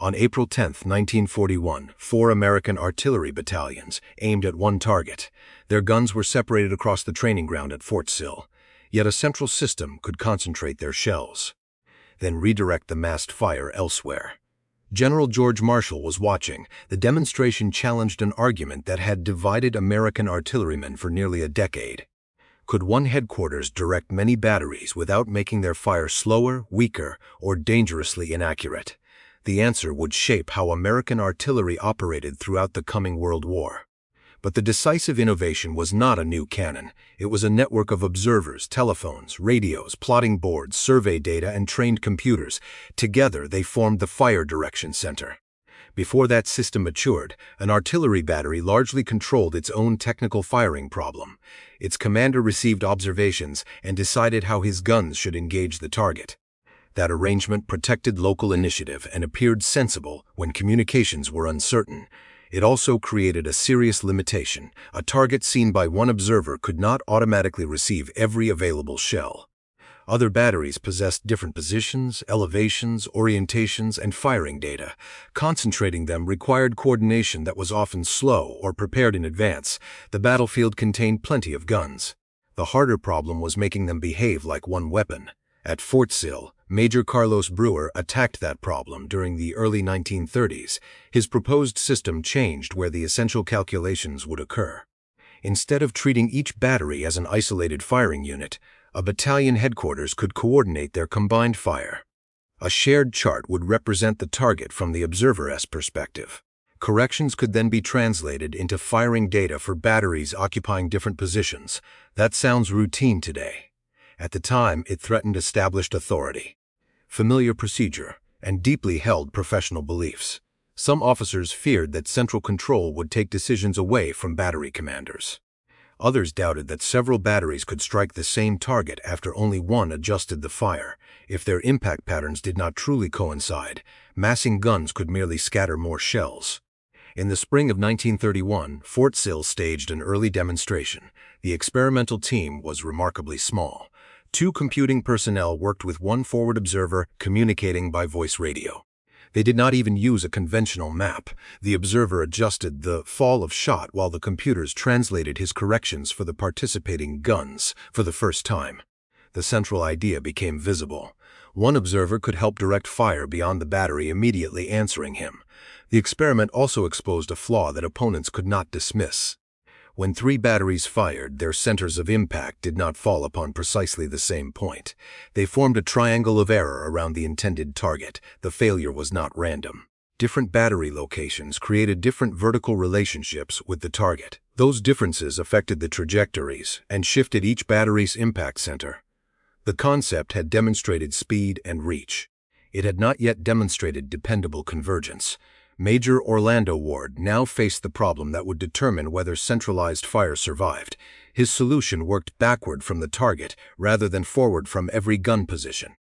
On April 10, 1941, 4 American artillery battalions aimed at one target. Their guns were separated across the training ground at Fort Sill, yet a central system could concentrate their shells, then redirect the massed fire elsewhere. General George Marshall was watching. The demonstration challenged an argument that had divided American artillerymen for nearly a decade. Could one headquarters direct many batteries without making their fire slower, weaker, or dangerously inaccurate? The answer would shape how American artillery operated throughout the coming World War. But the decisive innovation was not a new cannon. It was a network of observers, telephones, radios, plotting boards, survey data, and trained computers. Together, they formed the Fire Direction Center. Before that system matured, an artillery battery largely controlled its own technical firing problem. Its commander received observations and decided how his guns should engage the target. That arrangement protected local initiative and appeared sensible when communications were uncertain. It also created a serious limitation. A target seen by one observer could not automatically receive every available shell. Other batteries possessed different positions, elevations, orientations, and firing data. Concentrating them required coordination that was often slow or prepared in advance. The battlefield contained plenty of guns. The harder problem was making them behave like one weapon. At Fort Sill, Major Carlos Brewer attacked that problem during the early 1930s. His proposed system changed where the essential calculations would occur. Instead of treating each battery as an isolated firing unit, a battalion headquarters could coordinate their combined fire. A shared chart would represent the target from the observer's perspective. Corrections could then be translated into firing data for batteries occupying different positions. That sounds routine today. At the time, it threatened established authority, familiar procedure, and deeply held professional beliefs. Some officers feared that central control would take decisions away from battery commanders. Others doubted that several batteries could strike the same target after only one adjusted the fire. If their impact patterns did not truly coincide, massing guns could merely scatter more shells. In the spring of 1931, Fort Sill staged an early demonstration. The experimental team was remarkably small. 2 computing personnel worked with one forward observer communicating by voice radio. They did not even use a conventional map. The observer adjusted the fall of shot while the computers translated his corrections for the participating guns. For the first time, the central idea became visible. One observer could help direct fire beyond the battery immediately answering him. The experiment also exposed a flaw that opponents could not dismiss. When 3 batteries fired, their centers of impact did not fall upon precisely the same point. They formed a triangle of error around the intended target. The failure was not random. Different battery locations created different vertical relationships with the target. Those differences affected the trajectories and shifted each battery's impact center. The concept had demonstrated speed and reach. It had not yet demonstrated dependable convergence. Major Orlando Ward now faced the problem that would determine whether centralized fire survived. His solution worked backward from the target rather than forward from every gun position.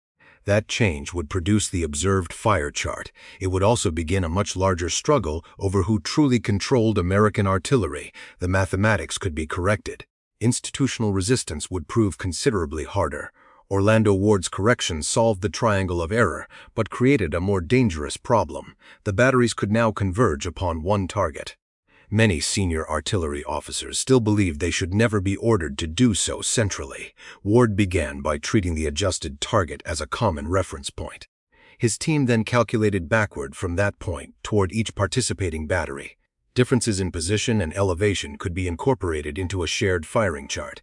That change would produce the observed fire chart. It would also begin a much larger struggle over who truly controlled American artillery. The mathematics could be corrected. Institutional resistance would prove considerably harder. Orlando Ward's correction solved the triangle of error, but created a more dangerous problem. The batteries could now converge upon one target. Many senior artillery officers still believed they should never be ordered to do so centrally. Ward began by treating the adjusted target as a common reference point. His team then calculated backward from that point toward each participating battery. Differences in position and elevation could be incorporated into a shared firing chart.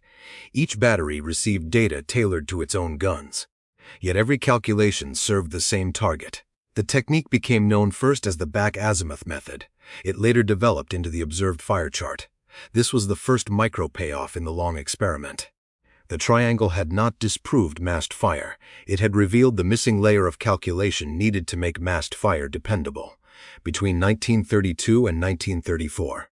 Each battery received data tailored to its own guns. Yet every calculation served the same target. The technique became known first as the back-azimuth method. It later developed into the observed fire chart. This was the first micro-payoff in the long experiment. The triangle had not disproved massed fire. It had revealed the missing layer of calculation needed to make massed fire dependable. Between 1932 and 1934,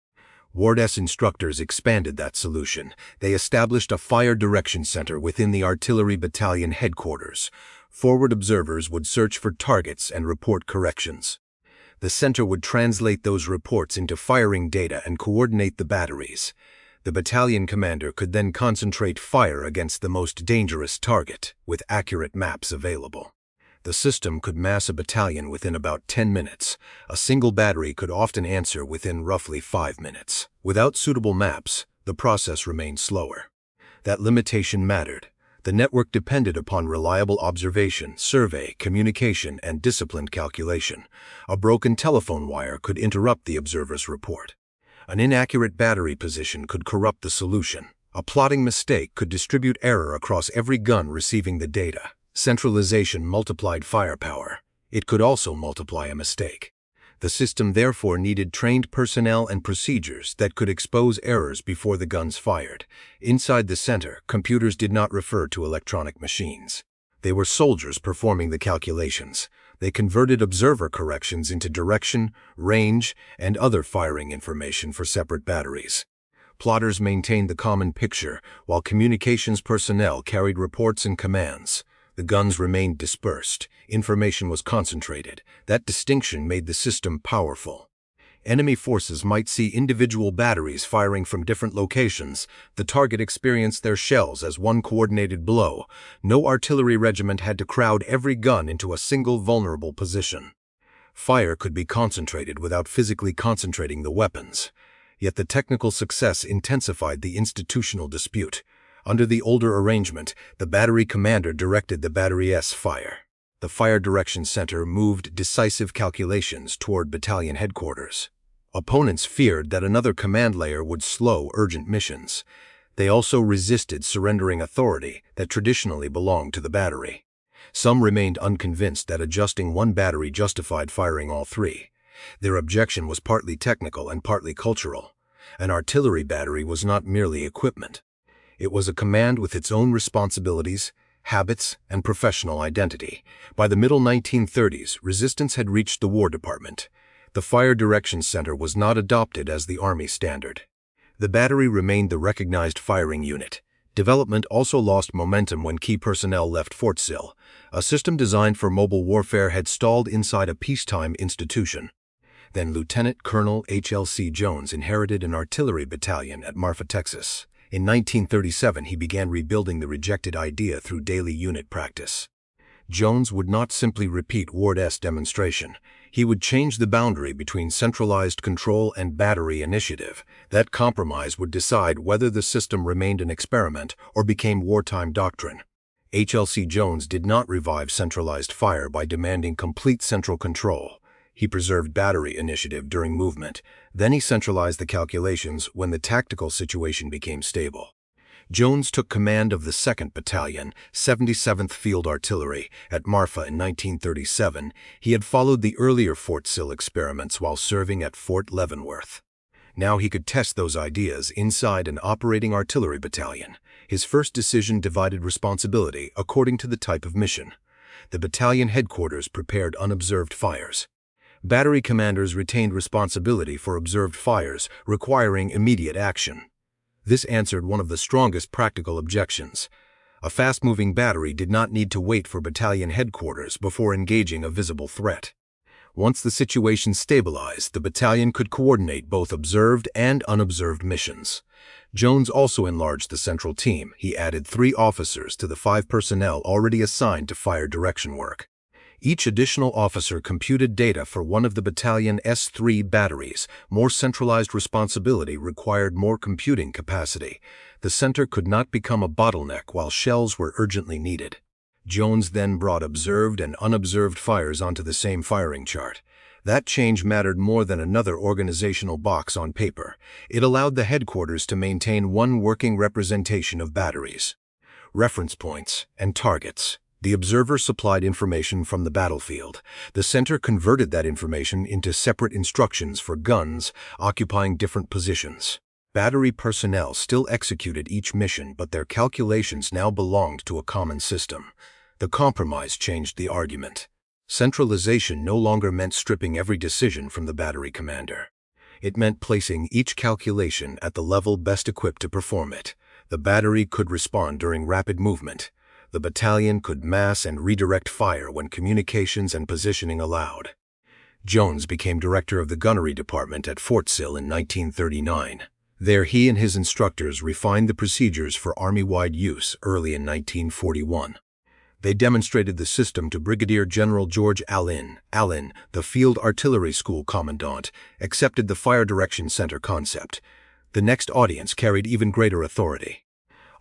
Ward's instructors expanded that solution. They established a fire direction center within the artillery battalion headquarters. Forward observers would search for targets and report corrections. The center would translate those reports into firing data and coordinate the batteries. The battalion commander could then concentrate fire against the most dangerous target, with accurate maps available. The system could mass a battalion within about 10 minutes. A single battery could often answer within roughly 5 minutes. Without suitable maps, the process remained slower. That limitation mattered. The network depended upon reliable observation, survey, communication, and disciplined calculation. A broken telephone wire could interrupt the observer's report. An inaccurate battery position could corrupt the solution. A plotting mistake could distribute error across every gun receiving the data. Centralization multiplied firepower. It could also multiply a mistake. The system therefore needed trained personnel and procedures that could expose errors before the guns fired. Inside the center, computers did not refer to electronic machines. They were soldiers performing the calculations. They converted observer corrections into direction, range, and other firing information for separate batteries. Plotters maintained the common picture, while communications personnel carried reports and commands. The guns remained dispersed. Information was concentrated. That distinction made the system powerful. Enemy forces might see individual batteries firing from different locations. The target experienced their shells as one coordinated blow. No artillery regiment had to crowd every gun into a single vulnerable position. Fire could be concentrated without physically concentrating the weapons. Yet the technical success intensified the institutional dispute. Under the older arrangement, the battery commander directed the battery's fire. The fire direction center moved decisive calculations toward battalion headquarters. Opponents feared that another command layer would slow urgent missions. They also resisted surrendering authority that traditionally belonged to the battery. Some remained unconvinced that adjusting one battery justified firing all three. Their objection was partly technical and partly cultural. An artillery battery was not merely equipment. It was a command with its own responsibilities, habits, and professional identity. By the middle 1930s, resistance had reached the War Department. The Fire Direction Center was not adopted as the Army standard. The battery remained the recognized firing unit. Development also lost momentum when key personnel left Fort Sill. A system designed for mobile warfare had stalled inside a peacetime institution. Then Lieutenant Colonel H.L.C. Jones inherited an artillery battalion at Marfa, Texas. In 1937, he began rebuilding the rejected idea through daily unit practice. Jones would not simply repeat Ward's demonstration. He would change the boundary between centralized control and battery initiative. That compromise would decide whether the system remained an experiment or became wartime doctrine. H.L.C. Jones did not revive centralized fire by demanding complete central control. He preserved battery initiative during movement. Then he centralized the calculations when the tactical situation became stable. Jones took command of the 2nd Battalion, 77th Field Artillery, at Marfa in 1937. He had followed the earlier Fort Sill experiments while serving at Fort Leavenworth. Now he could test those ideas inside an operating artillery battalion. His first decision divided responsibility according to the type of mission. The battalion headquarters prepared unobserved fires. Battery commanders retained responsibility for observed fires, requiring immediate action. This answered one of the strongest practical objections. A fast-moving battery did not need to wait for battalion headquarters before engaging a visible threat. Once the situation stabilized, the battalion could coordinate both observed and unobserved missions. Jones also enlarged the central team. He added 3 officers to the 5 personnel already assigned to fire direction work. Each additional officer computed data for one of the battalion's 3 batteries. More centralized responsibility required more computing capacity. The center could not become a bottleneck while shells were urgently needed. Jones then brought observed and unobserved fires onto the same firing chart. That change mattered more than another organizational box on paper. It allowed the headquarters to maintain one working representation of batteries, reference points, and targets. The observer supplied information from the battlefield. The center converted that information into separate instructions for guns occupying different positions. Battery personnel still executed each mission, but their calculations now belonged to a common system. The compromise changed the argument. Centralization no longer meant stripping every decision from the battery commander. It meant placing each calculation at the level best equipped to perform it. The battery could respond during rapid movement. The battalion could mass and redirect fire when communications and positioning allowed. Jones became director of the gunnery department at Fort Sill in 1939. There he and his instructors refined the procedures for Army-wide use early in 1941. They demonstrated the system to Brigadier General George Allen. Allen, the Field Artillery School Commandant, accepted the Fire Direction Center concept. The next audience carried even greater authority.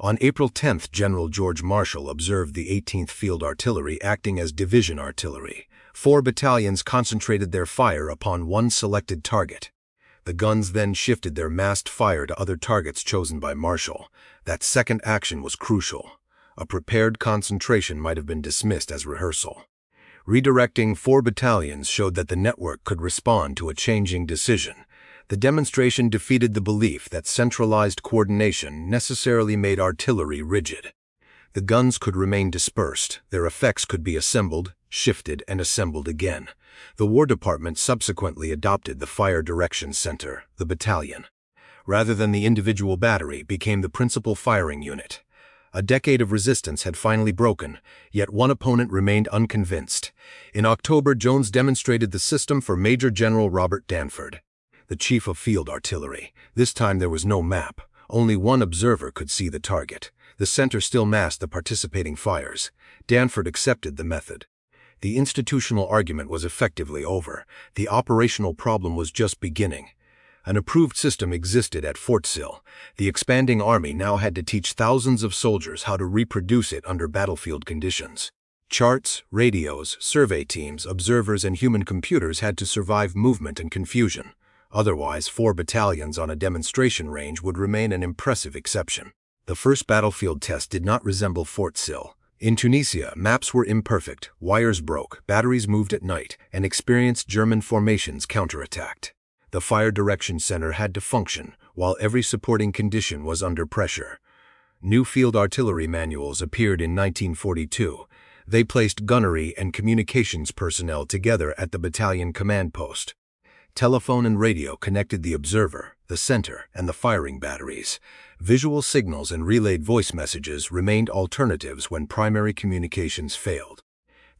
On April 10, General George Marshall observed the 18th Field Artillery acting as division artillery. 4 battalions concentrated their fire upon one selected target. The guns then shifted their massed fire to other targets chosen by Marshall. That second action was crucial. A prepared concentration might have been dismissed as rehearsal. Redirecting 4 battalions showed that the network could respond to a changing decision. The demonstration defeated the belief that centralized coordination necessarily made artillery rigid. The guns could remain dispersed, their effects could be assembled, shifted, and assembled again. The War Department subsequently adopted the Fire Direction Center, the battalion, rather than the individual battery, became the principal firing unit. A decade of resistance had finally broken, yet one opponent remained unconvinced. In October, Jones demonstrated the system for Major General Robert Danford, the Chief of Field Artillery. This time there was no map. Only one observer could see the target. The center still masked the participating fires. Danford accepted the method. The institutional argument was effectively over. The operational problem was just beginning. An approved system existed at Fort Sill. The expanding army now had to teach thousands of soldiers how to reproduce it under battlefield conditions. Charts, radios, survey teams, observers, and human computers had to survive movement and confusion. Otherwise, 4 battalions on a demonstration range would remain an impressive exception. The first battlefield test did not resemble Fort Sill. In Tunisia, maps were imperfect, wires broke, batteries moved at night, and experienced German formations counterattacked. The Fire Direction Center had to function, while every supporting condition was under pressure. New field artillery manuals appeared in 1942. They placed gunnery and communications personnel together at the battalion command post. Telephone and radio connected the observer, the center, and the firing batteries. Visual signals and relayed voice messages remained alternatives when primary communications failed.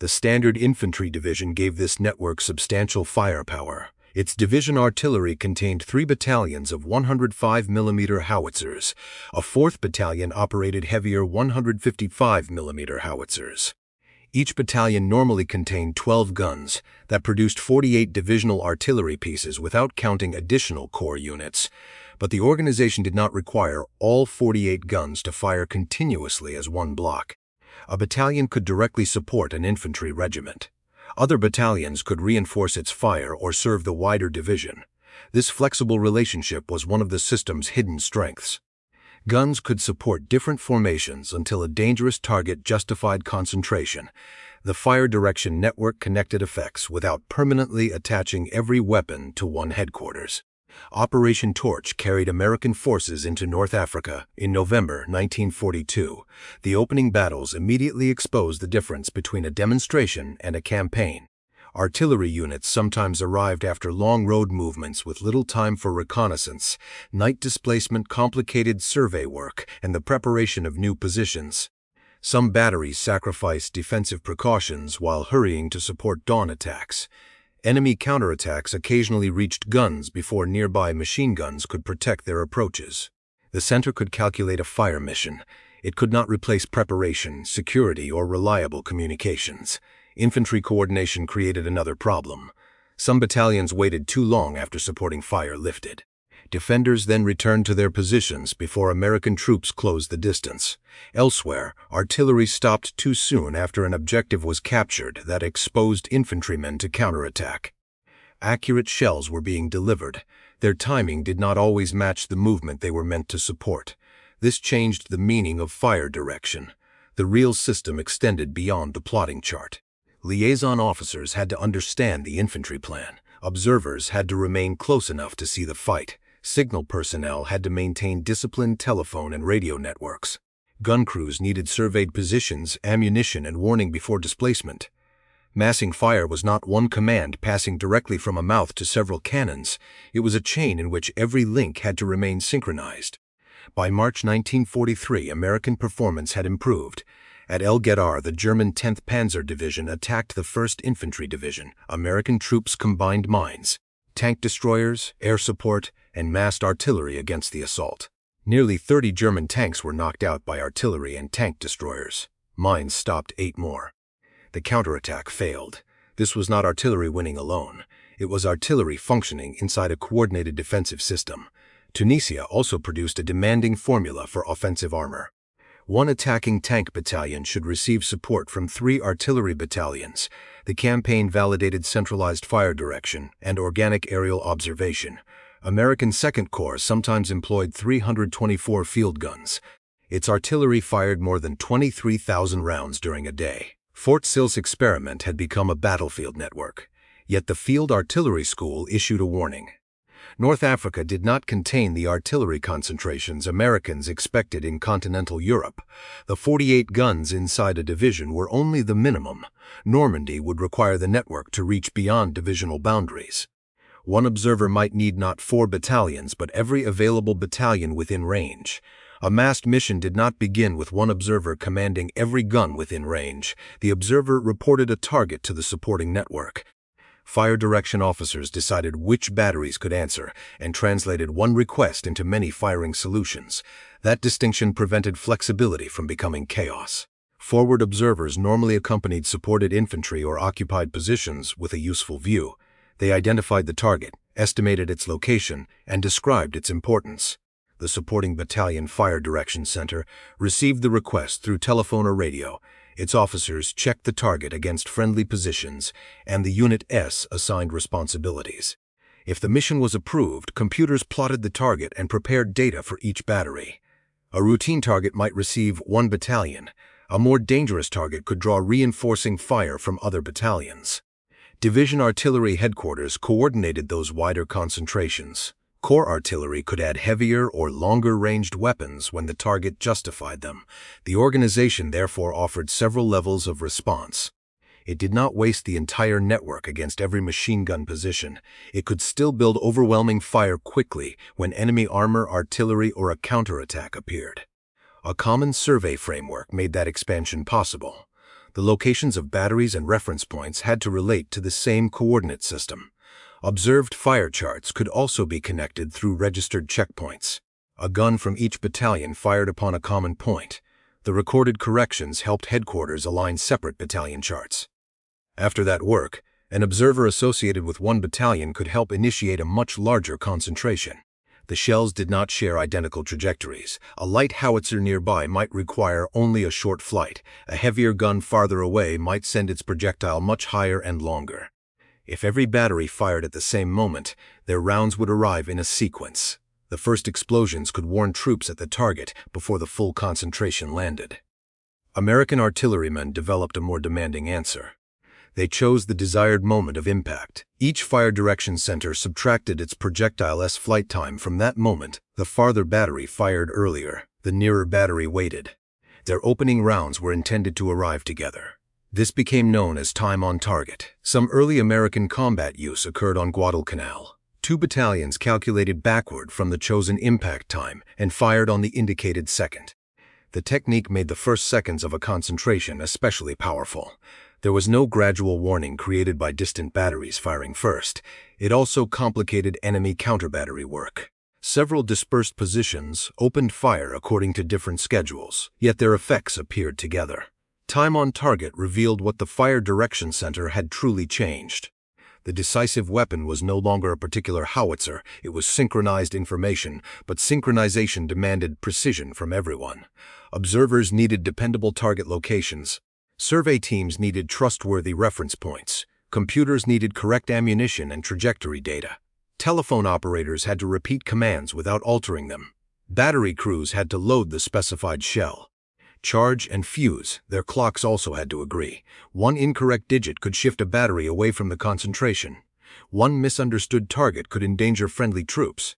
The Standard Infantry Division gave this network substantial firepower. Its division artillery contained 3 battalions of 105 mm howitzers. A 4th battalion operated heavier 155 mm howitzers. Each battalion normally contained 12 guns that produced 48 divisional artillery pieces without counting additional corps units. But the organization did not require all 48 guns to fire continuously as one block. A battalion could directly support an infantry regiment. Other battalions could reinforce its fire or serve the wider division. This flexible relationship was one of the system's hidden strengths. Guns could support different formations until a dangerous target justified concentration. The Fire Direction Network connected effects without permanently attaching every weapon to one headquarters. Operation Torch carried American forces into North Africa in November 1942. The opening battles immediately exposed the difference between a demonstration and a campaign. Artillery units sometimes arrived after long road movements with little time for reconnaissance. Night displacement complicated survey work and the preparation of new positions. Some batteries sacrificed defensive precautions while hurrying to support dawn attacks. Enemy counterattacks occasionally reached guns before nearby machine guns could protect their approaches. The center could calculate a fire mission. It could not replace preparation, security, or reliable communications. Infantry coordination created another problem. Some battalions waited too long after supporting fire lifted. Defenders then returned to their positions before American troops closed the distance. Elsewhere, artillery stopped too soon after an objective was captured that exposed infantrymen to counterattack. Accurate shells were being delivered. Their timing did not always match the movement they were meant to support. This changed the meaning of fire direction. The real system extended beyond the plotting chart. Liaison officers had to understand the infantry plan. Observers had to remain close enough to see the fight. Signal personnel had to maintain disciplined telephone and radio networks. Gun crews needed surveyed positions, ammunition, and warning before displacement. Massing fire was not one command passing directly from a mouth to several cannons. It was a chain in which every link had to remain synchronized. By March 1943, American performance had improved. At El Gedar, the German 10th Panzer Division attacked the 1st Infantry Division. American troops combined mines, tank destroyers, air support, and massed artillery against the assault. Nearly 30 German tanks were knocked out by artillery and tank destroyers. Mines stopped 8 more. The counterattack failed. This was not artillery winning alone. It was artillery functioning inside a coordinated defensive system. Tunisia also produced a demanding formula for offensive armor. 1 attacking tank battalion should receive support from 3 artillery battalions. The campaign validated centralized fire direction and organic aerial observation. American Second Corps sometimes employed 324 field guns. Its artillery fired more than 23,000 rounds during a day. Fort Sill's experiment had become a battlefield network. Yet the Field Artillery School issued a warning. North Africa did not contain the artillery concentrations Americans expected in continental Europe. The 48 guns inside a division were only the minimum. Normandy would require the network to reach beyond divisional boundaries. 1 observer might need not 4 battalions, but every available battalion within range. A massed mission did not begin with 1 observer commanding every gun within range. The observer reported a target to the supporting network. Fire direction officers decided which batteries could answer and translated 1 request into many firing solutions. That distinction prevented flexibility from becoming chaos. Forward observers normally accompanied supported infantry or occupied positions with a useful view. They identified the target, estimated its location, and described its importance. The supporting battalion fire direction center received the request through telephone or radio. Its officers checked the target against friendly positions, and the Unit S assigned responsibilities. If the mission was approved, computers plotted the target and prepared data for each battery. A routine target might receive 1 battalion. A more dangerous target could draw reinforcing fire from other battalions. Division artillery headquarters coordinated those wider concentrations. Corps artillery could add heavier or longer-ranged weapons when the target justified them. The organization therefore offered several levels of response. It did not waste the entire network against every machine gun position. It could still build overwhelming fire quickly when enemy armor, artillery, or a counterattack appeared. A common survey framework made that expansion possible. The locations of batteries and reference points had to relate to the same coordinate system. Observed fire charts could also be connected through registered checkpoints. A gun from each battalion fired upon a common point. The recorded corrections helped headquarters align separate battalion charts. After that work, an observer associated with 1 battalion could help initiate a much larger concentration. The shells did not share identical trajectories. A light howitzer nearby might require only a short flight. A heavier gun farther away might send its projectile much higher and longer. If every battery fired at the same moment, their rounds would arrive in a sequence. The first explosions could warn troops at the target before the full concentration landed. American artillerymen developed a more demanding answer. They chose the desired moment of impact. Each fire direction center subtracted its projectile's flight time from that moment. The farther battery fired earlier. The nearer battery waited. Their opening rounds were intended to arrive together. This became known as time on target. Some early American combat use occurred on Guadalcanal. 2 battalions calculated backward from the chosen impact time and fired on the indicated second. The technique made the first seconds of a concentration especially powerful. There was no gradual warning created by distant batteries firing first. It also complicated enemy counter-battery work. Several dispersed positions opened fire according to different schedules, yet their effects appeared together. Time on target revealed what the fire direction center had truly changed. The decisive weapon was no longer a particular howitzer, it was synchronized information, but synchronization demanded precision from everyone. Observers needed dependable target locations. Survey teams needed trustworthy reference points. Computers needed correct ammunition and trajectory data. Telephone operators had to repeat commands without altering them. Battery crews had to load the specified shell. Charge and fuse, their clocks also had to agree. 1 incorrect digit could shift a battery away from the concentration. 1 misunderstood target could endanger friendly troops.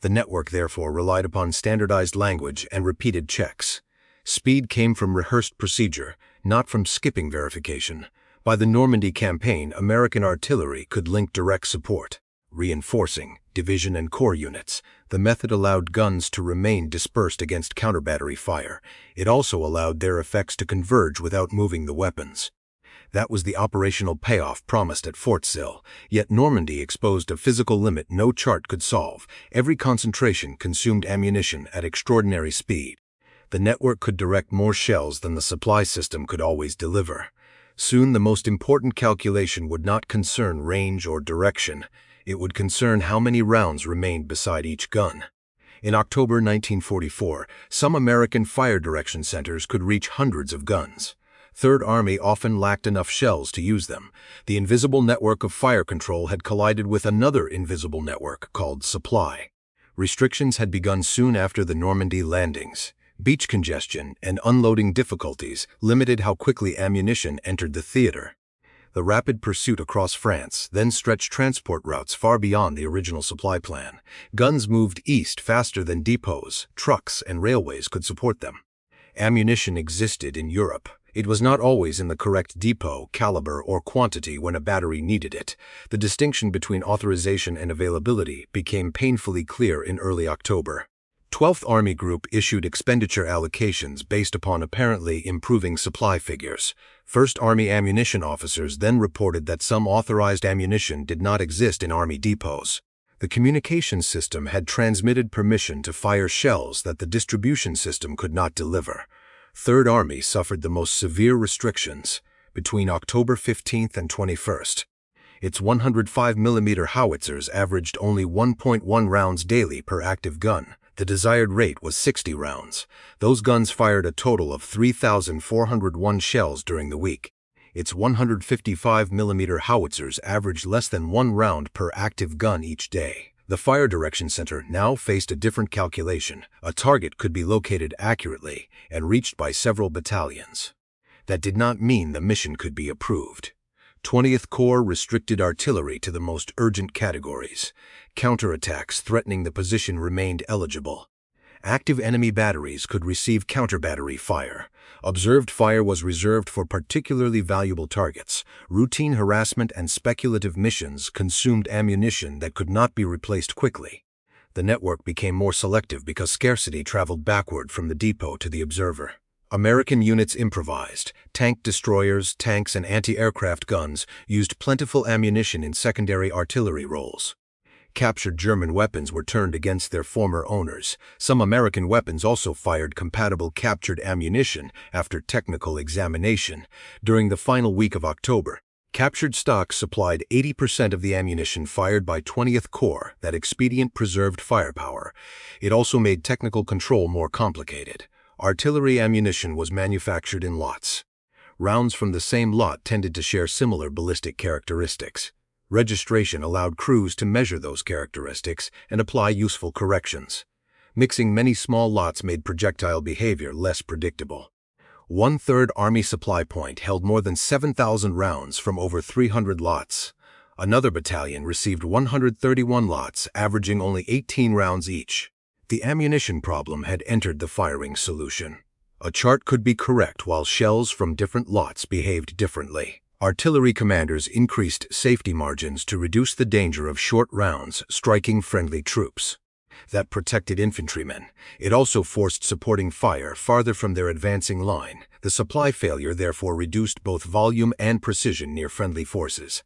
The network therefore relied upon standardized language and repeated checks. Speed came from rehearsed procedure, not from skipping verification. By the Normandy campaign, American artillery could link direct support, reinforcing division and corps units. The method allowed guns to remain dispersed against counter-battery fire. It also allowed their effects to converge without moving the weapons. That was the operational payoff promised at Fort Sill, yet Normandy exposed a physical limit no chart could solve. Every concentration consumed ammunition at extraordinary speed. The network could direct more shells than the supply system could always deliver. Soon, the most important calculation would not concern range or direction. It would concern how many rounds remained beside each gun. In October 1944, some American fire direction centers could reach hundreds of guns. Third Army often lacked enough shells to use them. The invisible network of fire control had collided with another invisible network called supply. Restrictions had begun soon after the Normandy landings. Beach congestion and unloading difficulties limited how quickly ammunition entered the theater. The rapid pursuit across France then stretched transport routes far beyond the original supply plan. Guns moved east faster than depots, trucks, and railways could support them. Ammunition existed in Europe. It was not always in the correct depot, caliber, or quantity when a battery needed it. The distinction between authorization and availability became painfully clear in early October. 12th Army Group issued expenditure allocations based upon apparently improving supply figures. 1st Army ammunition officers then reported that some authorized ammunition did not exist in Army depots. The communication system had transmitted permission to fire shells that the distribution system could not deliver. 3rd Army suffered the most severe restrictions between October 15th and 21st. Its 105mm howitzers averaged only 1.1 rounds daily per active gun. The desired rate was 60 rounds. Those guns fired a total of 3,401 shells during the week. Its 155mm howitzers averaged less than 1 round per active gun each day. The Fire Direction Center now faced a different calculation. A target could be located accurately and reached by several battalions. That did not mean the mission could be approved. 20th Corps restricted artillery to the most urgent categories. Counterattacks threatening the position remained eligible. Active enemy batteries could receive counter-battery fire. Observed fire was reserved for particularly valuable targets. Routine harassment and speculative missions consumed ammunition that could not be replaced quickly. The network became more selective because scarcity traveled backward from the depot to the observer. American units improvised. Tank destroyers, tanks, and anti-aircraft guns used plentiful ammunition in secondary artillery roles. Captured German weapons were turned against their former owners. Some American weapons also fired compatible captured ammunition after technical examination. During the final week of October, captured stock supplied 80% of the ammunition fired by 20th Corps. That expedient preserved firepower. It also made technical control more complicated. Artillery ammunition was manufactured in lots. Rounds from the same lot tended to share similar ballistic characteristics. Registration allowed crews to measure those characteristics and apply useful corrections. Mixing many small lots made projectile behavior less predictable. 1/3 Army Supply Point held more than 7,000 rounds from over 300 lots. Another battalion received 131 lots, averaging only 18 rounds each. The ammunition problem had entered the firing solution. A chart could be correct while shells from different lots behaved differently. Artillery commanders increased safety margins to reduce the danger of short rounds striking friendly troops. That protected infantrymen. It also forced supporting fire farther from their advancing line. The supply failure therefore reduced both volume and precision near friendly forces.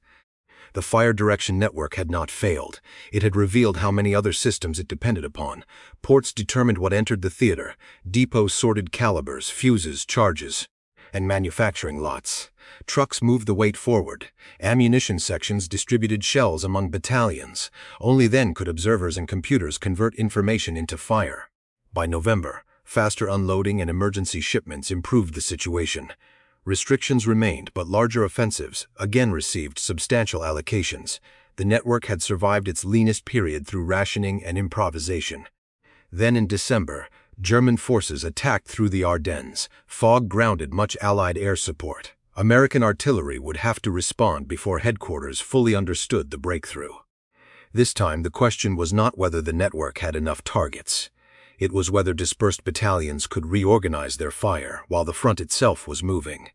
The fire direction network had not failed. It had revealed how many other systems it depended upon. Ports determined what entered the theater. Depots sorted calibers, fuses, charges, and manufacturing lots. Trucks moved the weight forward. Ammunition sections distributed shells among battalions. Only then could observers and computers convert information into fire. By November, faster unloading and emergency shipments improved the situation. Restrictions remained, but larger offensives again received substantial allocations. The network had survived its leanest period through rationing and improvisation. Then in December, German forces attacked through the Ardennes. Fog grounded much Allied air support. American artillery would have to respond before headquarters fully understood the breakthrough. This time, the question was not whether the network had enough targets. It was whether dispersed battalions could reorganize their fire while the front itself was moving.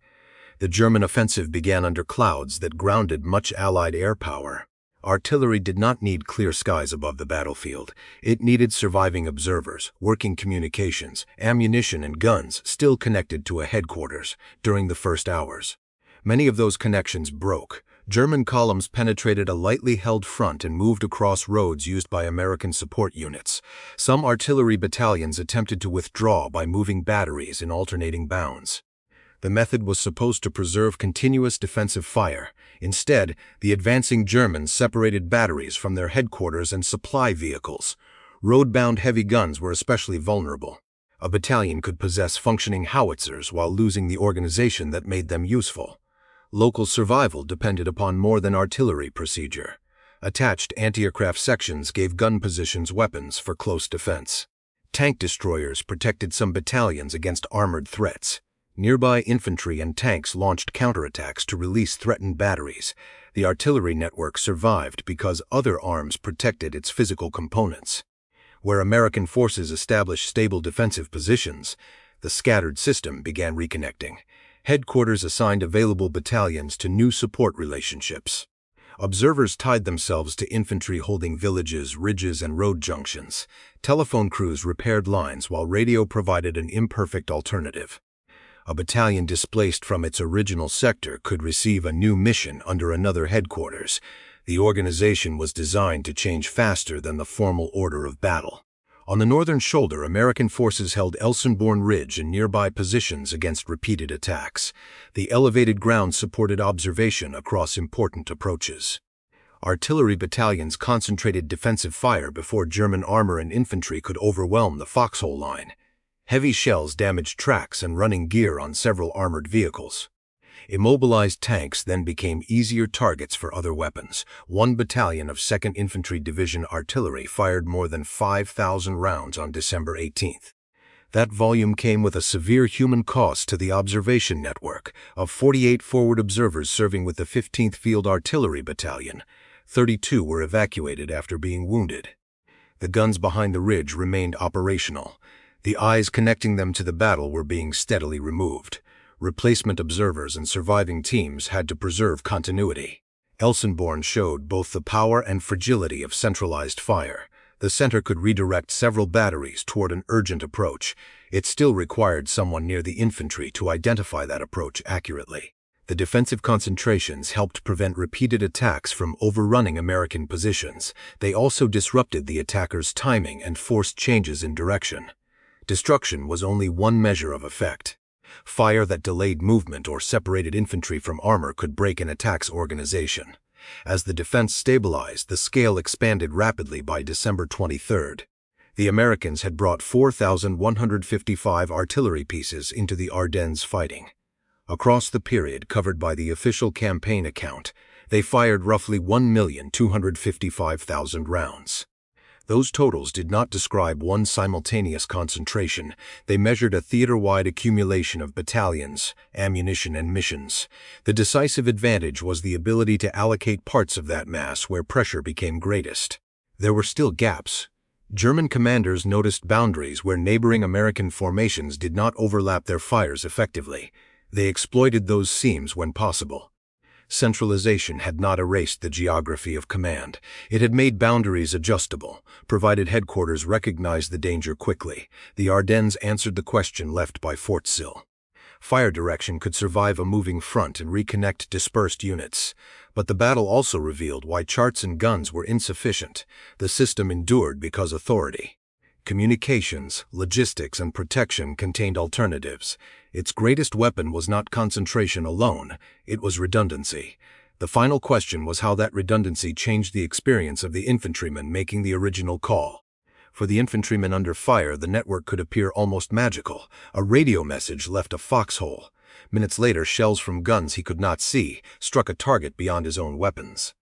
The German offensive began under clouds that grounded much Allied air power. Artillery did not need clear skies above the battlefield. It needed surviving observers, working communications, ammunition, and guns still connected to a headquarters during the first hours. Many of those connections broke. German columns penetrated a lightly held front and moved across roads used by American support units. Some artillery battalions attempted to withdraw by moving batteries in alternating bounds. The method was supposed to preserve continuous defensive fire. Instead, the advancing Germans separated batteries from their headquarters and supply vehicles. Road-bound heavy guns were especially vulnerable. A battalion could possess functioning howitzers while losing the organization that made them useful. Local survival depended upon more than artillery procedure. Attached anti-aircraft sections gave gun positions weapons for close defense. Tank destroyers protected some battalions against armored threats. Nearby infantry and tanks launched counterattacks to release threatened batteries. The artillery network survived because other arms protected its physical components. Where American forces established stable defensive positions, the scattered system began reconnecting. Headquarters assigned available battalions to new support relationships. Observers tied themselves to infantry holding villages, ridges, and road junctions. Telephone crews repaired lines while radio provided an imperfect alternative. A battalion displaced from its original sector could receive a new mission under another headquarters. The organization was designed to change faster than the formal order of battle. On the northern shoulder, American forces held Elsenborn Ridge and nearby positions against repeated attacks. The elevated ground supported observation across important approaches. Artillery battalions concentrated defensive fire before German armor and infantry could overwhelm the foxhole line. Heavy shells damaged tracks and running gear on several armored vehicles. Immobilized tanks then became easier targets for other weapons. One battalion of 2nd Infantry Division Artillery fired more than 5,000 rounds on December 18th. That volume came with a severe human cost to the observation network. Of 48 forward observers serving with the 15th Field Artillery Battalion, 32 were evacuated after being wounded. The guns behind the ridge remained operational. The eyes connecting them to the battle were being steadily removed. Replacement observers and surviving teams had to preserve continuity. Elsenborn showed both the power and fragility of centralized fire. The center could redirect several batteries toward an urgent approach. It still required someone near the infantry to identify that approach accurately. The defensive concentrations helped prevent repeated attacks from overrunning American positions. They also disrupted the attackers' timing and forced changes in direction. Destruction was only one measure of effect. Fire that delayed movement or separated infantry from armor could break an attack's organization. As the defense stabilized, the scale expanded rapidly by December 23rd. The Americans had brought 4,155 artillery pieces into the Ardennes fighting. Across the period covered by the official campaign account, they fired roughly 1,255,000 rounds. Those totals did not describe one simultaneous concentration. They measured a theater-wide accumulation of battalions, ammunition, and missions. The decisive advantage was the ability to allocate parts of that mass where pressure became greatest. There were still gaps. German commanders noticed boundaries where neighboring American formations did not overlap their fires effectively. They exploited those seams when possible. Centralization had not erased the geography of command. It had made boundaries adjustable, provided headquarters recognized the danger quickly. The Ardennes answered the question left by Fort Sill. Fire direction could survive a moving front and reconnect dispersed units. But the battle also revealed why charts and guns were insufficient. The system endured because authority. Communications, logistics, and protection contained alternatives. Its greatest weapon was not concentration alone, it was redundancy. The final question was how that redundancy changed the experience of the infantryman making the original call. For the infantryman under fire, the network could appear almost magical. A radio message left a foxhole. Minutes later, shells from guns he could not see struck a target beyond his own weapons.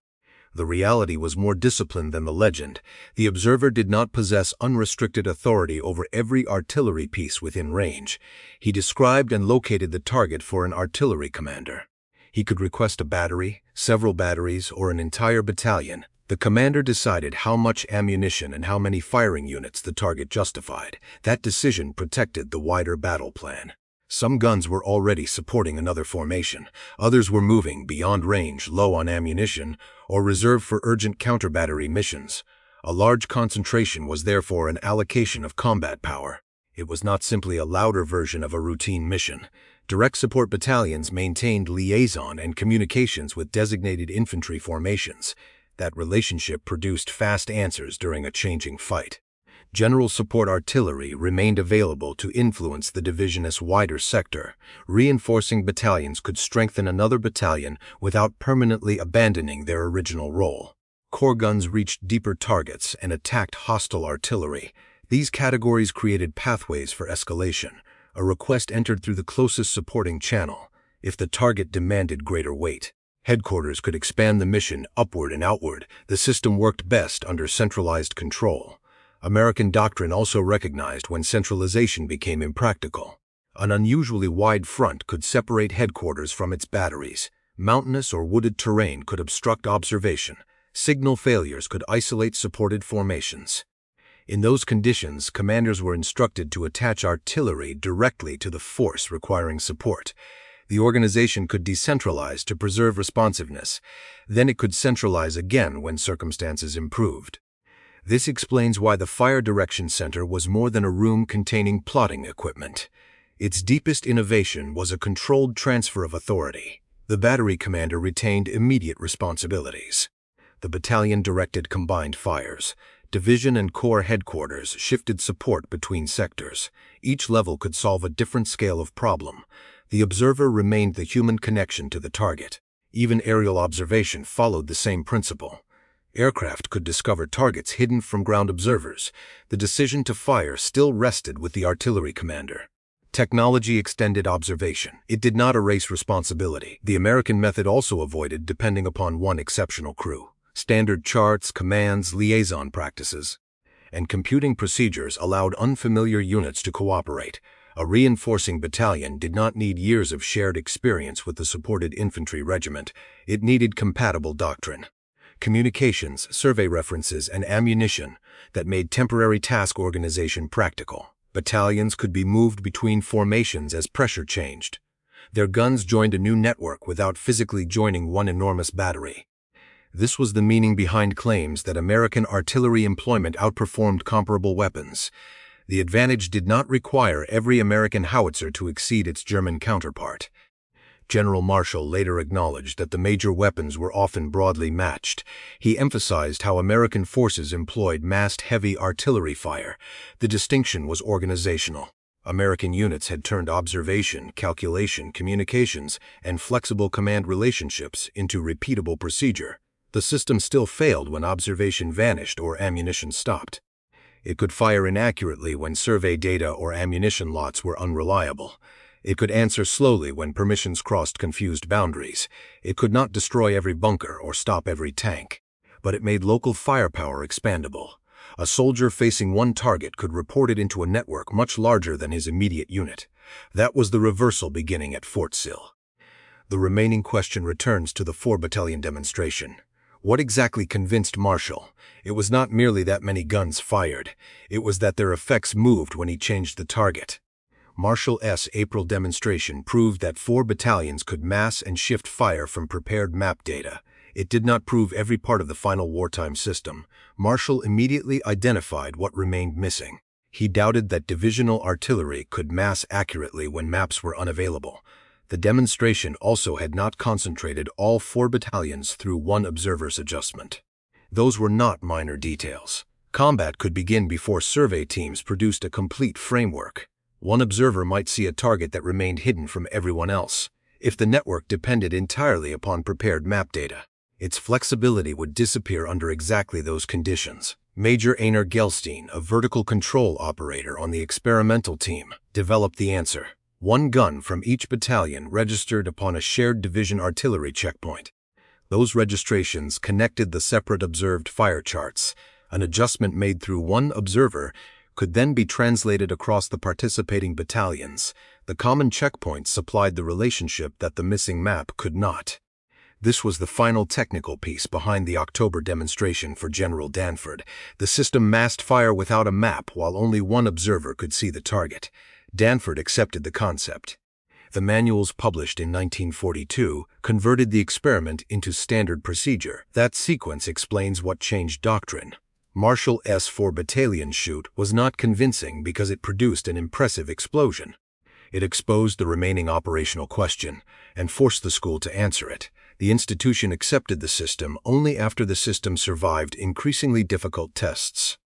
The reality was more disciplined than the legend. The observer did not possess unrestricted authority over every artillery piece within range. He described and located the target for an artillery commander. He could request a battery, several batteries, or an entire battalion. The commander decided how much ammunition and how many firing units the target justified. That decision protected the wider battle plan. Some guns were already supporting another formation. Others were moving beyond range, low on ammunition, or reserved for urgent counter-battery missions. A large concentration was therefore an allocation of combat power. It was not simply a louder version of a routine mission. Direct support battalions maintained liaison and communications with designated infantry formations. That relationship produced fast answers during a changing fight. General support artillery remained available to influence the division's wider sector. Reinforcing battalions could strengthen another battalion without permanently abandoning their original role. Corps guns reached deeper targets and attacked hostile artillery. These categories created pathways for escalation. A request entered through the closest supporting channel, if the target demanded greater weight. Headquarters could expand the mission upward and outward. The system worked best under centralized control. American doctrine also recognized when centralization became impractical. An unusually wide front could separate headquarters from its batteries. Mountainous or wooded terrain could obstruct observation. Signal failures could isolate supported formations. In those conditions, commanders were instructed to attach artillery directly to the force requiring support. The organization could decentralize to preserve responsiveness. Then it could centralize again when circumstances improved. This explains why the Fire Direction Center was more than a room containing plotting equipment. Its deepest innovation was a controlled transfer of authority. The battery commander retained immediate responsibilities. The battalion directed combined fires. Division and corps headquarters shifted support between sectors. Each level could solve a different scale of problem. The observer remained the human connection to the target. Even aerial observation followed the same principle. Aircraft could discover targets hidden from ground observers. The decision to fire still rested with the artillery commander. Technology extended observation. It did not erase responsibility. The American method also avoided depending upon one exceptional crew. Standard charts, commands, liaison practices, and computing procedures allowed unfamiliar units to cooperate. A reinforcing battalion did not need years of shared experience with the supported infantry regiment. It needed compatible doctrine. Communications, survey references, and ammunition that made temporary task organization practical. Battalions could be moved between formations as pressure changed. Their guns joined a new network without physically joining one enormous battery. This was the meaning behind claims that American artillery employment outperformed comparable weapons. The advantage did not require every American howitzer to exceed its German counterpart. General Marshall later acknowledged that the major weapons were often broadly matched. He emphasized how American forces employed massed heavy artillery fire. The distinction was organizational. American units had turned observation, calculation, communications, and flexible command relationships into repeatable procedure. The system still failed when observation vanished or ammunition stopped. It could fire inaccurately when survey data or ammunition lots were unreliable. It could answer slowly when permissions crossed confused boundaries. It could not destroy every bunker or stop every tank. But it made local firepower expandable. A soldier facing one target could report it into a network much larger than his immediate unit. That was the reversal beginning at Fort Sill. The remaining question returns to the 4-battalion demonstration. What exactly convinced Marshall? It was not merely that many guns fired. It was that their effects moved when he changed the target. Marshall's April demonstration proved that 4 battalions could mass and shift fire from prepared map data. It did not prove every part of the final wartime system. Marshall immediately identified what remained missing. He doubted that divisional artillery could mass accurately when maps were unavailable. The demonstration also had not concentrated all 4 battalions through one observer's adjustment. Those were not minor details. Combat could begin before survey teams produced a complete framework. One observer might see a target that remained hidden from everyone else. If the network depended entirely upon prepared map data, its flexibility would disappear under exactly those conditions. Major Einar Gelstein, a vertical control operator on the experimental team, developed the answer. 1 gun from each battalion registered upon a shared division artillery checkpoint. Those registrations connected the separate observed fire charts. An adjustment made through one observer could then be translated across the participating battalions. The common checkpoints supplied the relationship that the missing map could not. This was the final technical piece behind the October demonstration for General Danford. The system massed fire without a map while only one observer could see the target. Danford accepted the concept. The manuals published in 1942 converted the experiment into standard procedure. That sequence explains what changed doctrine. Marshall's 4-battalion shoot was not convincing because it produced an impressive explosion. It exposed the remaining operational question and forced the school to answer it. The institution accepted the system only after the system survived increasingly difficult tests.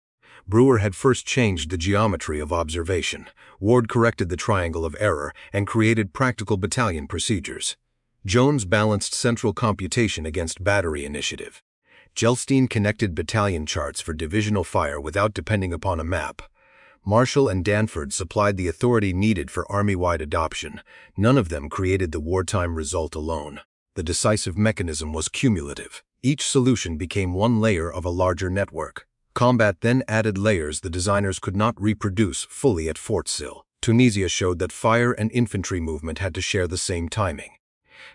Brewer had first changed the geometry of observation. Ward corrected the triangle of error and created practical battalion procedures. Jones balanced central computation against battery initiative. Gelstein connected battalion charts for divisional fire without depending upon a map. Marshall and Danford supplied the authority needed for Army-wide adoption. None of them created the wartime result alone. The decisive mechanism was cumulative. Each solution became one layer of a larger network. Combat then added layers the designers could not reproduce fully at Fort Sill. Tunisia showed that fire and infantry movement had to share the same timing.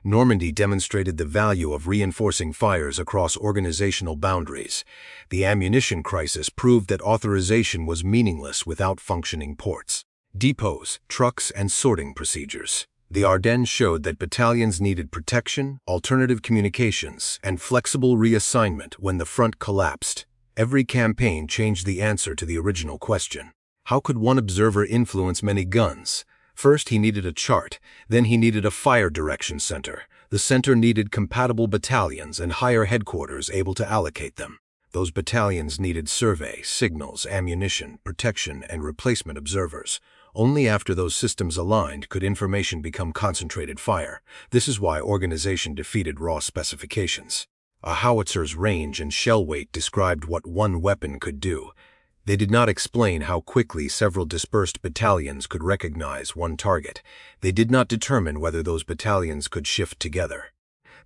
Normandy demonstrated the value of reinforcing fires across organizational boundaries. The ammunition crisis proved that authorization was meaningless without functioning ports. Depots, trucks, and sorting procedures. The Ardennes showed that battalions needed protection, alternative communications, and flexible reassignment when the front collapsed. Every campaign changed the answer to the original question. How could one observer influence many guns? First, he needed a chart. Then he needed a fire direction center. The center needed compatible battalions and higher headquarters able to allocate them. Those battalions needed survey, signals, ammunition, protection, and replacement observers. Only after those systems aligned could information become concentrated fire. This is why organization defeated raw specifications. A howitzer's range and shell weight described what one weapon could do. They did not explain how quickly several dispersed battalions could recognize one target. They did not determine whether those battalions could shift together.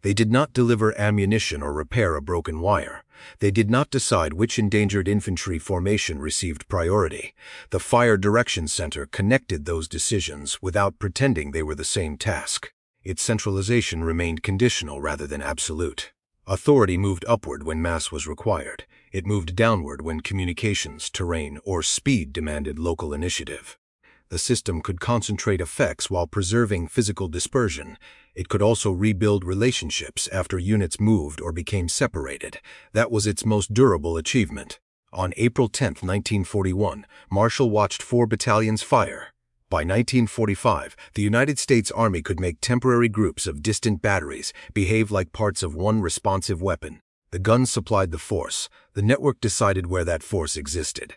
They did not deliver ammunition or repair a broken wire. They did not decide which endangered infantry formation received priority. The Fire Direction Center connected those decisions without pretending they were the same task. Its centralization remained conditional rather than absolute. Authority moved upward when mass was required. It moved downward when communications, terrain, or speed demanded local initiative. The system could concentrate effects while preserving physical dispersion. It could also rebuild relationships after units moved or became separated. That was its most durable achievement. On April 10, 1941, Marshall watched 4 battalions fire. By 1945, the United States Army could make temporary groups of distant batteries behave like parts of one responsive weapon. The guns supplied the force. The network decided where that force existed.